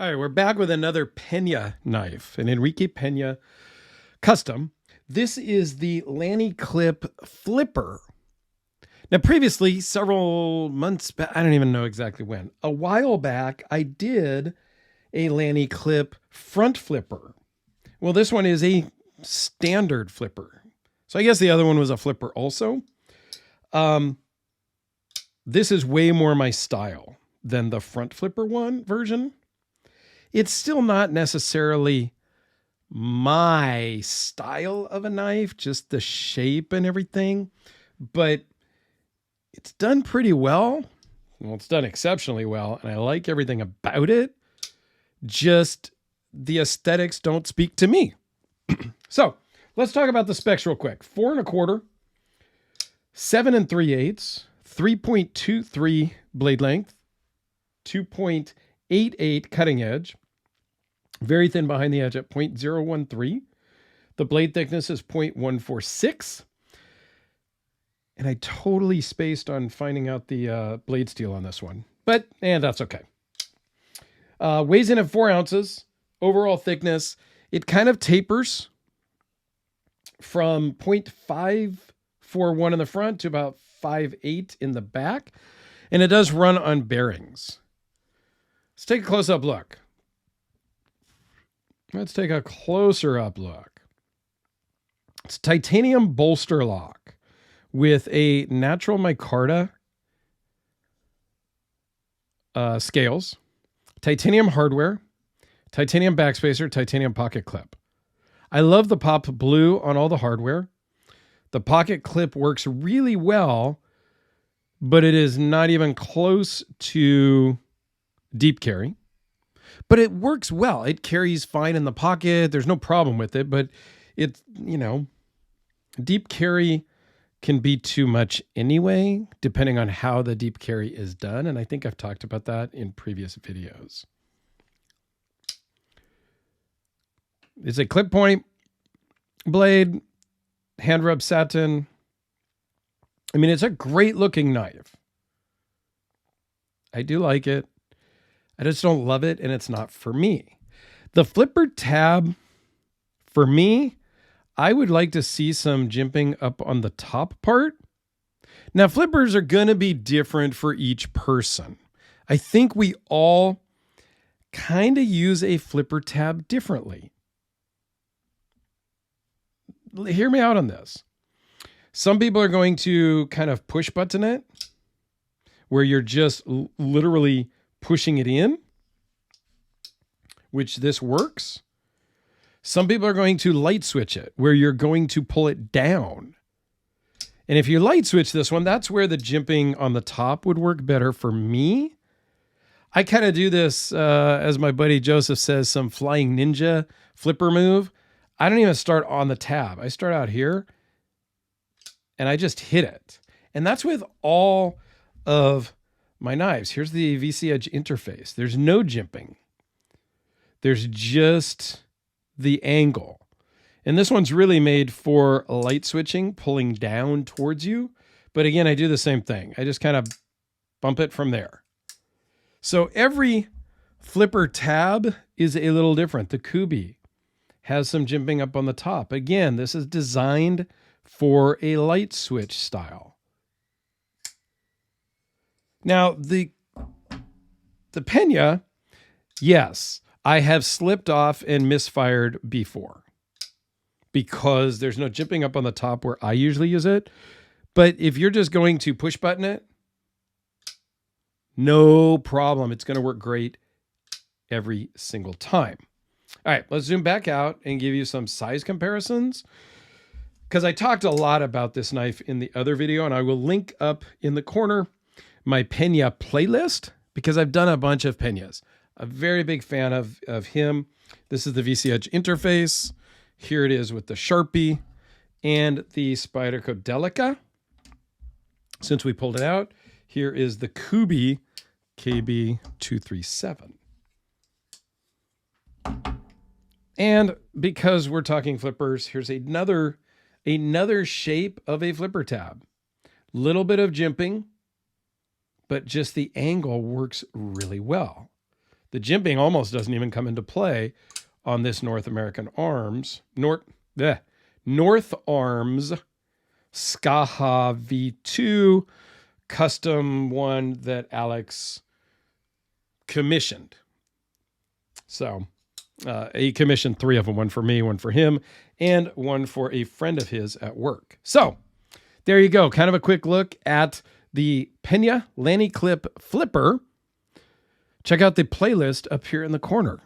All right, we're back with another Pena knife, an Enrique Pena custom. This is the Lanny Clip Flipper. Now, previously, several months back, I don't even know exactly when, a while back, I did a Lanny Clip front flipper. Well, this one is a standard flipper. So I guess the other one was a flipper also. This is way more my style than the front flipper one version. It's still not necessarily my style of a knife, just the shape and everything, but it's done pretty well. Well, it's done exceptionally well, and I like everything about it. Just the aesthetics don't speak to me. So let's talk about the specs real quick. 4 1/4, 7 3/8, 3.23 blade length, 2.88 cutting edge, very thin behind the edge at 0.013. The blade thickness is 0.146. And I totally spaced on finding out the blade steel on this one. But, that's okay. Weighs in at 4 ounces. Overall thickness, it kind of tapers from 0.541 in the front to about 5.8 in the back. And it does run on bearings. Let's take a close-up look. Let's take a closer up look. It's titanium bolster lock with a natural micarta scales, titanium hardware, titanium backspacer, titanium pocket clip. I love the pop blue on all the hardware. The pocket clip works really well, but it is not even close to deep carry. But it works well. It carries fine in the pocket. There's no problem with it, but it's, deep carry can be too much anyway, depending on how the deep carry is done. And I think I've talked about that in previous videos. It's a clip point blade, hand rub satin. I mean, it's a great looking knife. I do like it. I just don't love it, and it's not for me. The flipper tab, for me, I would like to see some jimping up on the top part. Now, flippers are going to be different for each person. I think we all kind of use a flipper tab differently. Hear me out on this. Some people are going to kind of push button it, where you're just literally pushing it in, which this works. Some people are going to light switch it, where you're going to pull it down. And if you light switch this one, that's where the jimping on the top would work better for me. I kind of do this, as my buddy Joseph says, some flying ninja flipper move. I don't even start on the tab. I start out here, and I just hit it. And that's with all of my knives. Here's the VC Edge interface. There's no jimping. There's just the angle. And this one's really made for light switching, pulling down towards you. But again, I do the same thing. I just kind of bump it from there. So every flipper tab is a little different. The Kubi has some jimping up on the top. Again, this is designed for a light switch style. Now, the Pena, yes, I have slipped off and misfired before because there's no jimping up on the top where I usually use it. But if you're just going to push button it, no problem. It's going to work great every single time. All right, let's zoom back out and give you some size comparisons, because I talked a lot about this knife in the other video, and I will link up in the corner my Pena playlist, because I've done a bunch of Penas. A very big fan of him. This is the VC Edge interface. Here it is with the Sharpie and the Spyderco Delica. Since we pulled it out, here is the Kubi KB237. And because we're talking flippers, here's another shape of a flipper tab. Little bit of jimping, but just the angle works really well. The jimping almost doesn't even come into play on this North Arms Skaha V2 custom one that Alex commissioned. So he commissioned 3 of them, one for me, one for him, and one for a friend of his at work. So there you go. Kind of a quick look at the Pena Lanny clip flipper. Check out the playlist up here in the corner.